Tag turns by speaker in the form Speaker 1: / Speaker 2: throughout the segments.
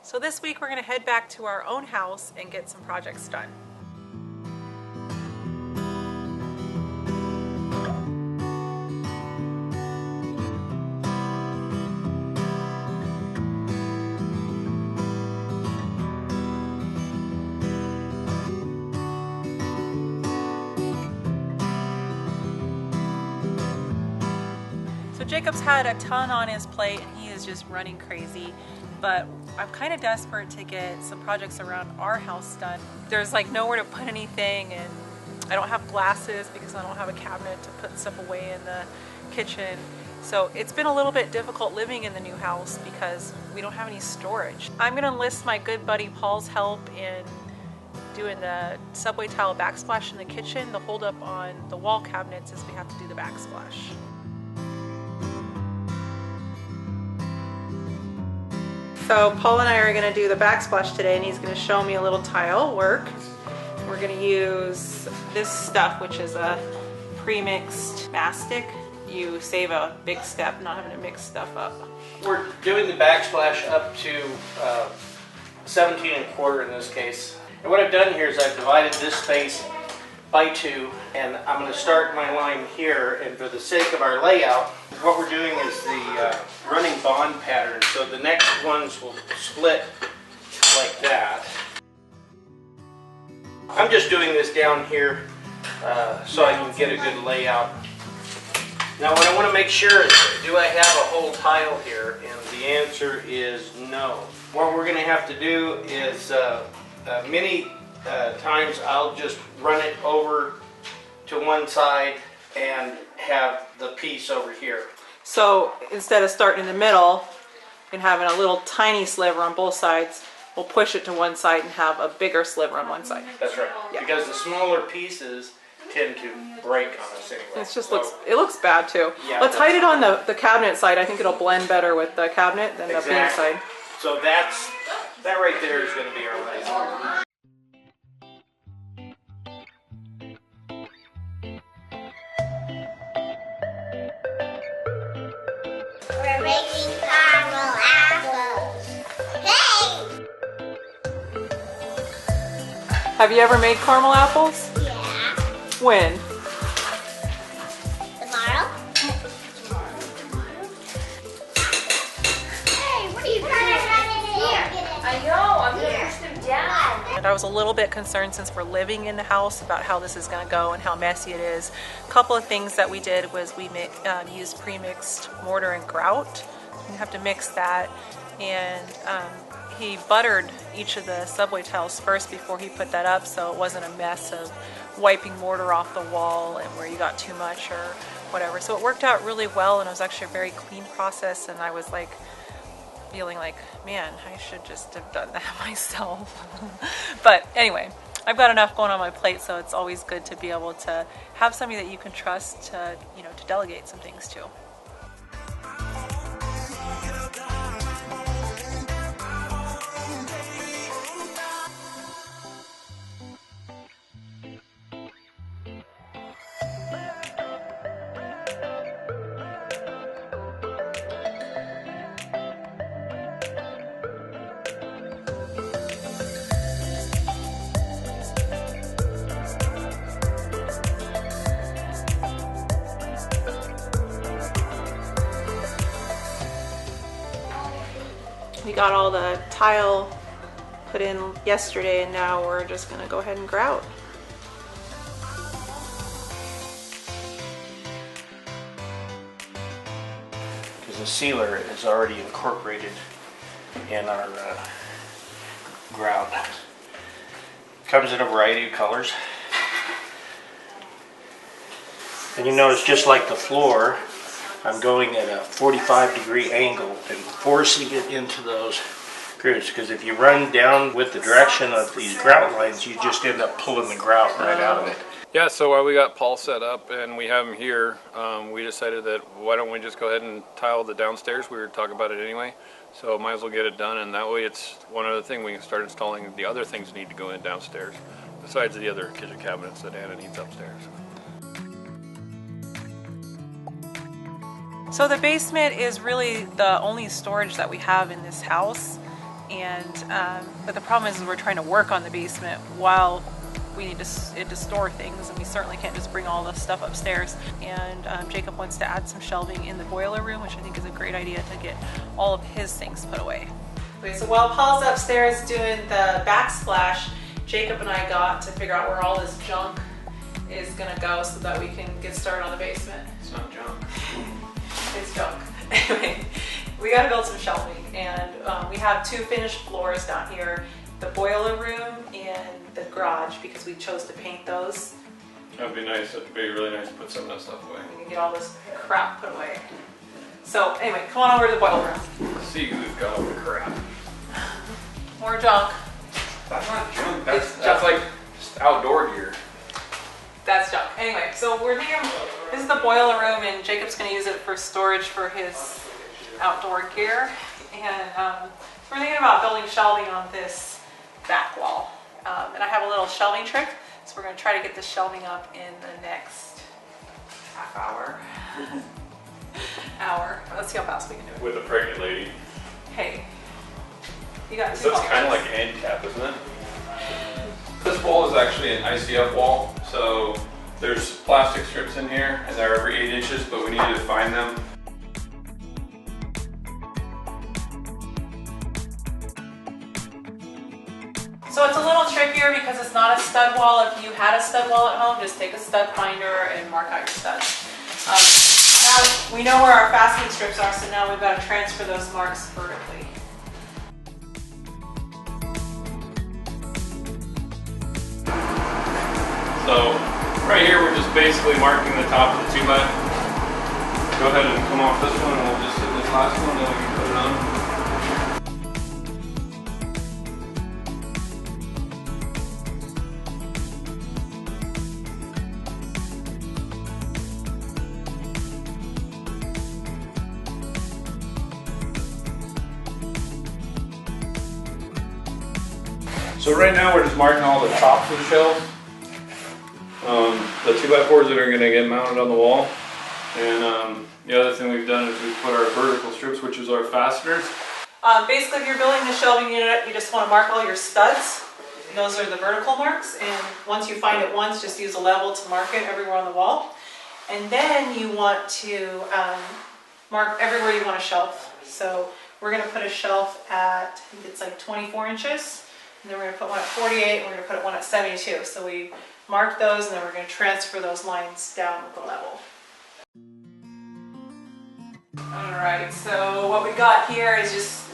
Speaker 1: So this week we're going to head back to our own house and get some projects done. So Jacob's had a ton on his plate and he is just running crazy, but I'm kind of desperate to get some projects around our house done. There's like nowhere to put anything, and I don't have glasses because I don't have a cabinet to put stuff away in the kitchen. So it's been a little bit difficult living in the new house because we don't have any storage. I'm gonna enlist my good buddy Paul's help in doing the subway tile backsplash in the kitchen. The holdup on the wall cabinets is we have to do the backsplash. So Paul and I are going to do the backsplash today, and he's going to show me a little tile work. We're going to use this stuff, which is a pre-mixed mastic. You save a big step not having to mix stuff up.
Speaker 2: We're doing the backsplash up to 17 1/4 in this case. And what I've done here is I've divided this space by 2, and I'm going to start my line here, and for the sake of our layout, what we're doing is the running bond pattern, so the next ones will split like that. I'm just doing this down here so I can get a good layout. Now what I want to make sure is, do I have a whole tile here? And the answer is no. What we're going to have to do is many times I'll just run it over to one side and have the piece over here.
Speaker 1: So instead of starting in the middle and having a little tiny sliver on both sides, we'll push it to one side and have a bigger sliver on one side.
Speaker 2: That's right. Yeah. Because the smaller pieces tend to break on us anyway.
Speaker 1: It just looks bad too.
Speaker 2: Yeah,
Speaker 1: let's hide it on the cabinet side. I think it'll blend better with the cabinet than the paint side.
Speaker 2: So that right there is going to be our layout.
Speaker 3: We're making caramel apples. Hey!
Speaker 1: Have you ever made caramel apples?
Speaker 3: Yeah.
Speaker 1: When?
Speaker 3: Tomorrow? Hey, what are you running here?
Speaker 4: I know, I'm going to push them down.
Speaker 1: And I was a little bit concerned, since we're living in the house, about how this is going to go and how messy it is. A couple of things that we did was we used pre-mixed mortar and grout. You have to mix that, and he buttered each of the subway tiles first before he put that up, so it wasn't a mess of wiping mortar off the wall and where you got too much or whatever. So it worked out really well, and it was actually a very clean process, and I was like feeling like, man, I should just have done that myself. But anyway, I've got enough going on my plate, so it's always good to be able to have somebody that you can trust to, to delegate some things to. We got all the tile put in yesterday, and now we're just going to go ahead and grout.
Speaker 2: Because the sealer is already incorporated in our grout. Comes in a variety of colors. And you notice, just like the floor, I'm going at a 45-degree angle and forcing it into those grooves, because if you run down with the direction of these grout lines, you just end up pulling the grout right out of it.
Speaker 5: Yeah, so while we got Paul set up and we have him here, we decided that why don't we just go ahead and tile the downstairs. We were talking about it anyway, so might as well get it done, and that way it's one other thing we can start installing the other things that need to go in downstairs, besides the other kitchen cabinets that Anna needs upstairs.
Speaker 1: So the basement is really the only storage that we have in this house, And but the problem is we're trying to work on the basement while we need to store things, and we certainly can't just bring all the stuff upstairs. And Jacob wants to add some shelving in the boiler room, which I think is a great idea to get all of his things put away. Okay, so while Paul's upstairs doing the backsplash, Jacob and I got to figure out where all this junk is gonna go so that we can get started on the basement.
Speaker 5: It's not junk.
Speaker 1: It's junk. Anyway, we gotta build some shelving, and we have 2 finished floors down here, the boiler room and the garage, because we chose to paint those.
Speaker 5: That'd be nice. It'd be really nice to put some of that stuff away.
Speaker 1: We can get all this crap put away. So anyway, come on over to the boiler room.
Speaker 5: Let's see who's got all the crap.
Speaker 1: More junk.
Speaker 5: That's not junk.
Speaker 1: It's
Speaker 5: That's
Speaker 1: junk.
Speaker 5: like just outdoor gear.
Speaker 1: That's junk. Anyway, so we're thinking this is the boiler room, and Jacob's going to use it for storage for his outdoor gear. And so we're thinking about building shelving on this back wall. And I have a little shelving trick, so we're going to try to get this shelving up in the next half hour. Let's see how fast we can do it.
Speaker 5: With a pregnant lady.
Speaker 1: Hey, you got 2
Speaker 5: So it's
Speaker 1: balls.
Speaker 5: kind of like a handicap, isn't it? This wall is actually an ICF wall, so there's plastic strips in here, and they're every 8 inches, but we needed to find them.
Speaker 1: So it's a little trickier because it's not a stud wall. If you had a stud wall at home, just take a stud finder and mark out your studs. Now we know where our fastening strips are, so now we've got to transfer those marks vertically.
Speaker 5: So right here, we're just basically marking the top of the 2x. Go ahead and come off this one, and we'll just hit this last one, then we can put it on. So right now we're just marking all the tops of the shelves. The 2x4s that are going to get mounted on the wall. And the other thing we've done is we've put our vertical strips, which is our fasteners.
Speaker 1: Basically, if you're building the shelving unit, you just want to mark all your studs. Those are the vertical marks, and once you find it once, just use a level to mark it everywhere on the wall. And then you want to mark everywhere you want a shelf. So we're going to put a shelf at, I think it's like 24 inches. And then we're going to put one at 48, and we're going to put one at 72. So we mark those, and then we're going to transfer those lines down with the level. Alright, so what we got here is just,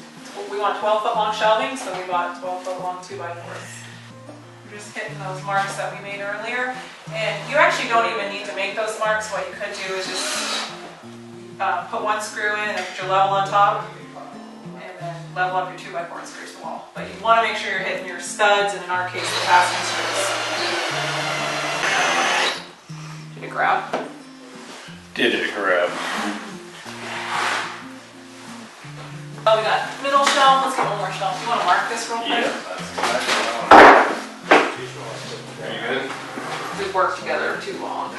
Speaker 1: we want 12-foot long shelving, so we bought 12-foot long 2x4s. We're just hitting those marks that we made earlier. And you actually don't even need to make those marks. What you could do is just put one screw in and then put your level on top, and then level up your 2x4 and screw to the wall. But you want to make sure you're hitting your studs, and in our case, the fastening strips. Did it grab?
Speaker 5: Did it grab?
Speaker 1: Oh, we got middle shelf. Let's get one more shelf. You want to mark this real quick?
Speaker 5: Yeah, that's exactly what I want. Are you good?
Speaker 1: We've worked together too long.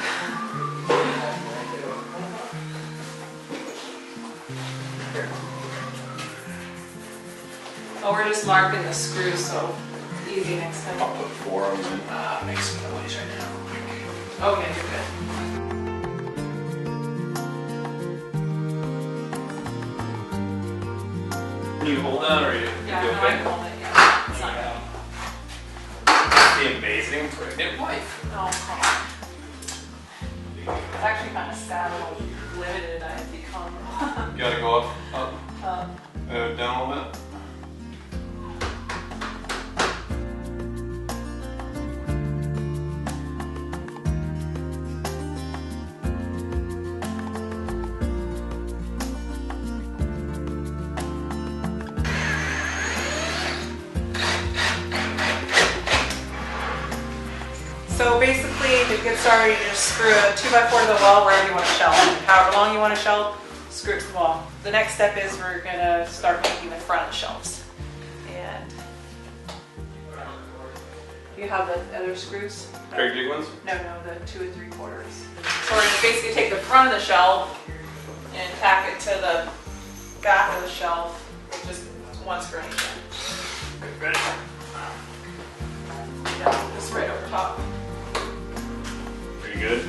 Speaker 1: Here. Oh, we're just marking the screws, so easy next time.
Speaker 5: I'll put 4 of them in. Make some noise right now.
Speaker 1: Oh, yeah, you're good.
Speaker 5: Can you hold that, or are you
Speaker 1: Yeah,
Speaker 5: you
Speaker 1: no, I
Speaker 5: okay?
Speaker 1: can hold it. Yeah, it's not good.
Speaker 5: The amazing pregnant wife.
Speaker 1: Oh, come on. It's actually kind of sad how limited I have become.
Speaker 5: You gotta go up, down a little bit.
Speaker 1: So basically, to get started, you just screw a 2x4 to the wall wherever you want to shelve. However long you want to shelve, screw it to the wall. The next step is we're going to start making the front of the shelves. And you have the other screws?
Speaker 5: Very big ones?
Speaker 1: No, the 2 3/4. So we're going to basically take the front of the shelf and tack it to the back of the shelf with just one screw in each end. top.
Speaker 5: Pretty good.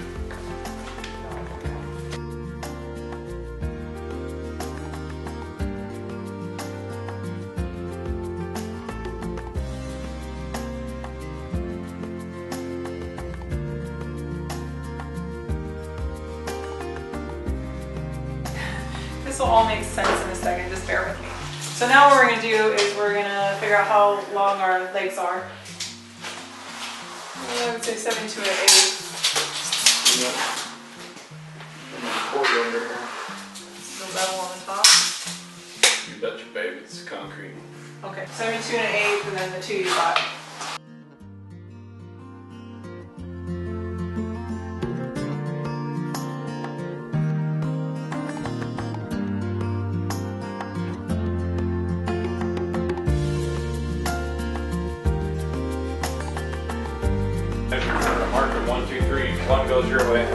Speaker 1: This will all make sense in a second, just bear with me. So now what we're gonna do is we're gonna figure out how long our legs are. I would say 72 and 8. Still level on the top.
Speaker 5: You betcha, babe, it's concrete.
Speaker 1: Okay, 72 and 8, and then the 2 you got.
Speaker 5: Mark it 1, 2, 3. 1 goes your way.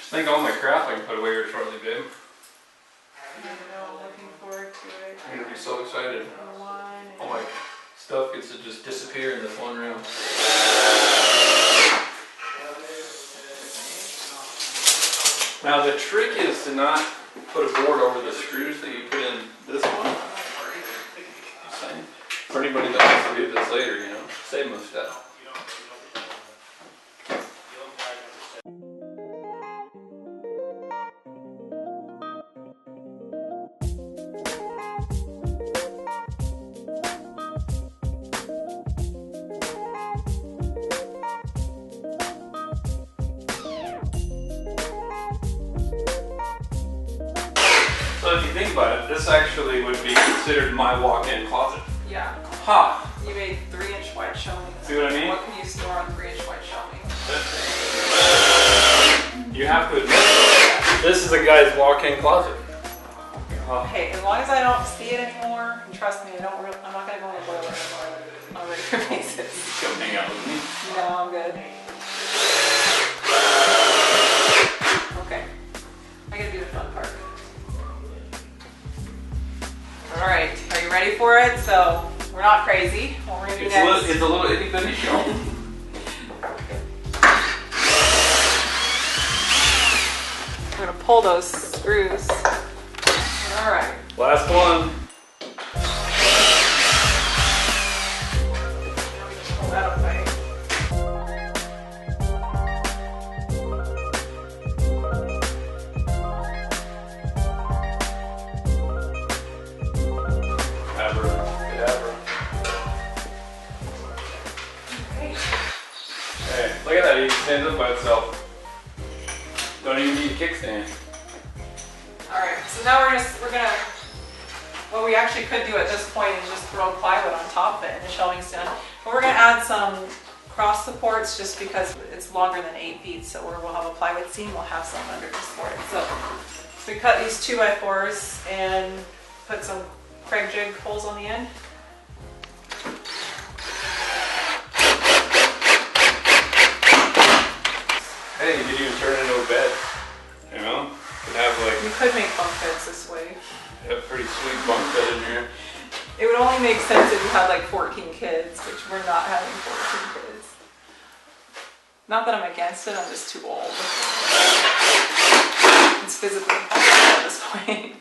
Speaker 5: I think all my crap I can put away here shortly, babe.
Speaker 1: I know, I'm looking forward to it.
Speaker 5: I'm gonna be so excited. All my stuff gets to just disappear in this one room. Now the trick is to not put a board over the screws that you put in this one. Same. For anybody that wants to do this later, you know, save most stuff. So if you think about it, this actually would be considered my walk-in closet.
Speaker 1: Yeah.
Speaker 5: Ha!
Speaker 1: You made 3-inch wide shelving.
Speaker 5: See what I mean?
Speaker 1: What can you store on 3-inch wide shelving?
Speaker 5: You have to admit, this is a guy's walk-in closet.
Speaker 1: Okay, as long as I don't see it anymore, and trust me, I'm not gonna go in the boiler on a regular basis.
Speaker 5: Come hang out with me.
Speaker 1: No, I'm good. Okay, I gotta do the fun part. All right, are you ready for it? So we're not crazy. What we're gonna do next?
Speaker 5: It's a little itty bitty show.
Speaker 1: We're gonna pull those screws. All right.
Speaker 5: Last one.
Speaker 1: Pull that away.
Speaker 5: Hey, look at that, he stands up by itself. Don't even need a kickstand.
Speaker 1: Alright, so now we're gonna, what we actually could do at this point is just throw plywood on top of it and the shelving's done. But we're gonna add some cross supports just because it's longer than 8 feet, so we'll have a plywood seam, we'll have some under to support it. So we cut these 2x4s and put some Craig jig holes on the end.
Speaker 5: Hey, you could even turn it into a bed. You know? You could have like
Speaker 1: You could make bunk beds this way.
Speaker 5: a pretty sweet bunk bed in here.
Speaker 1: It would only make sense if you had like 14 kids, which we're not having 14 kids. Not that I'm against it, I'm just too old. It's physically impossible at this point.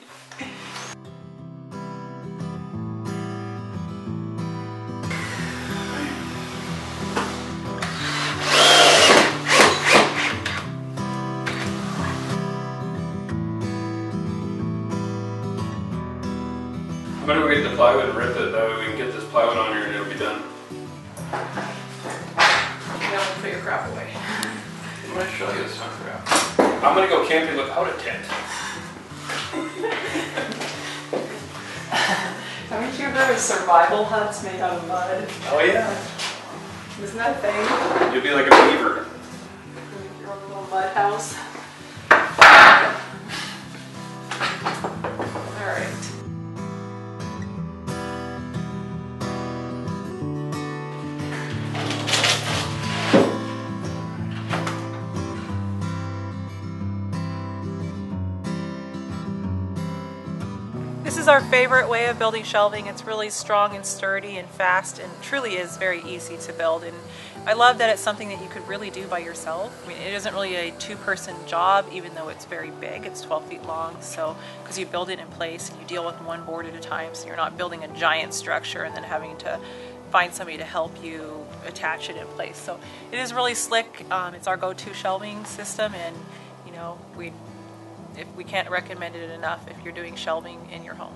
Speaker 5: I'm gonna go get the plywood and rip it, that way we can get this plywood on here and it'll be done.
Speaker 1: Now put your crap away.
Speaker 5: I'm gonna show you this time crap. I'm gonna go camping without a tent.
Speaker 1: Haven't you heard of survival huts made out of mud?
Speaker 5: Oh yeah.
Speaker 1: Isn't that a thing?
Speaker 5: You'll be like a beaver.
Speaker 1: Your own little mud house. Alright. is our favorite way of building shelving. It's really strong and sturdy and fast and truly is very easy to build. And I love that it's something that you could really do by yourself. I mean, it isn't really a two-person job, even though it's very big. It's 12 feet long, so because you build it in place and you deal with one board at a time, so you're not building a giant structure and then having to find somebody to help you attach it in place. So it is really slick. It's our go-to shelving system, and you know, we can't recommend it enough if you're doing shelving in your home.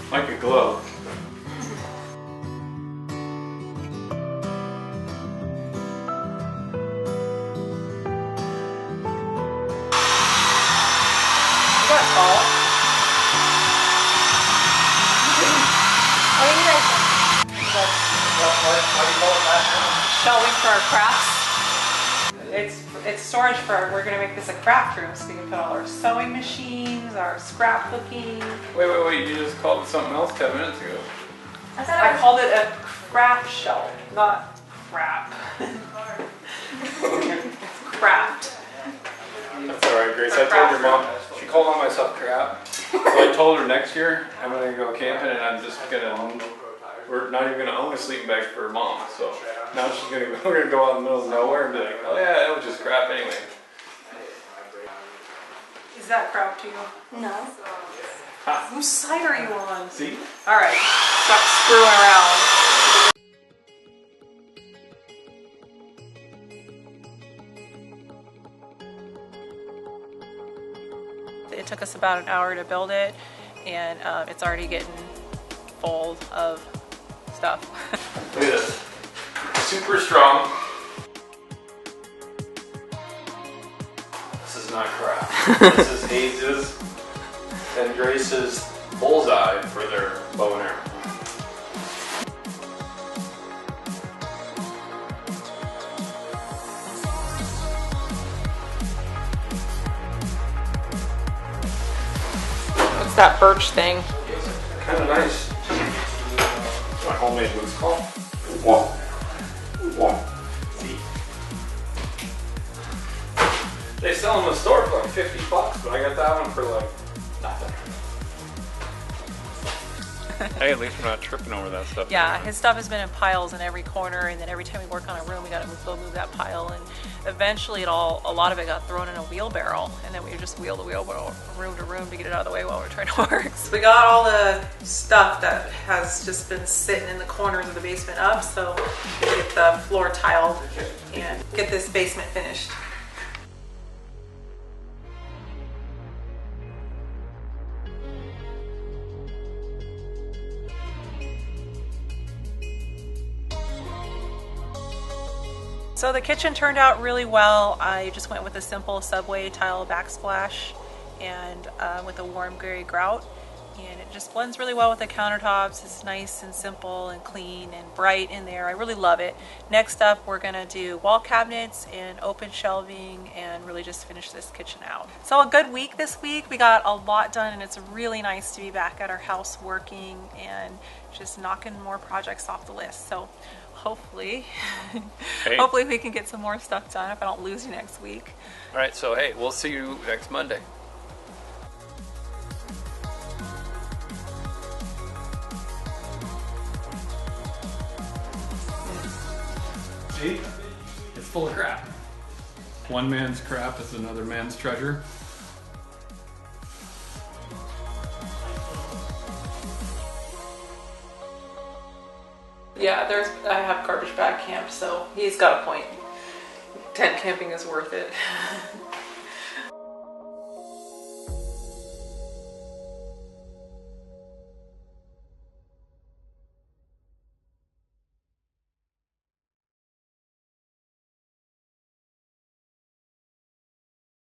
Speaker 5: Like a glove.
Speaker 1: Is that tall?
Speaker 4: What do you guys
Speaker 2: What do you call it last time?
Speaker 1: Shelving for our crafts. It's storage for, we're gonna make this a craft room so we can put all our sewing machines, our scrapbooking.
Speaker 5: Wait, you just called it something else 10 minutes ago.
Speaker 4: I thought
Speaker 1: I called it a craft shelf, not crap. It's craft.
Speaker 5: That's alright, Grace. I told your mom, she called on myself crap. So I told her next year I'm gonna go camping and we're not even gonna own a sleeping bag for her mom. So now we're gonna go out in the middle of nowhere and be like, oh yeah, it was just crap anyway.
Speaker 1: Is that crap to you?
Speaker 4: No.
Speaker 1: Whose side are you on?
Speaker 5: See?
Speaker 1: Alright, stop screwing around. It took us about an hour to build it, and it's already getting full of stuff.
Speaker 5: Look at this. Super strong. This is not crap. This is Hayes's and Grace's bullseye for their bow and arrow.
Speaker 1: What's that birch thing?
Speaker 5: Kind of nice. My homemade wood's called. See? They sell them in the store for like $50, but I got that one for like nothing. Hey, at least we're not tripping over that stuff.
Speaker 1: Yeah, his stuff has been in piles in every corner, and then every time we work on a room, we got to go move that pile, and eventually a lot of it got thrown in a wheelbarrow, and then we just wheel the wheelbarrow from room to room to get it out of the way while we're trying to work. So we got all the stuff that has just been sitting in the corners of the basement up, so we can get the floor tiled and get this basement finished. So the kitchen turned out really well. I just went with a simple subway tile backsplash and with a warm gray grout, and it just blends really well with the countertops. It's nice and simple and clean and bright in there. I really love it. Next up, we're gonna do wall cabinets and open shelving and really just finish this kitchen out. So a good week this week. We got a lot done, and it's really nice to be back at our house working and just knocking more projects off the list. So hopefully, hopefully we can get some more stuff done if I don't lose you next week.
Speaker 5: All right, so hey, we'll see you next Monday.
Speaker 6: See? It's full of crap. One man's crap is another man's treasure.
Speaker 1: Yeah, I have garbage bag camp, so he's got a point. Tent camping is worth it.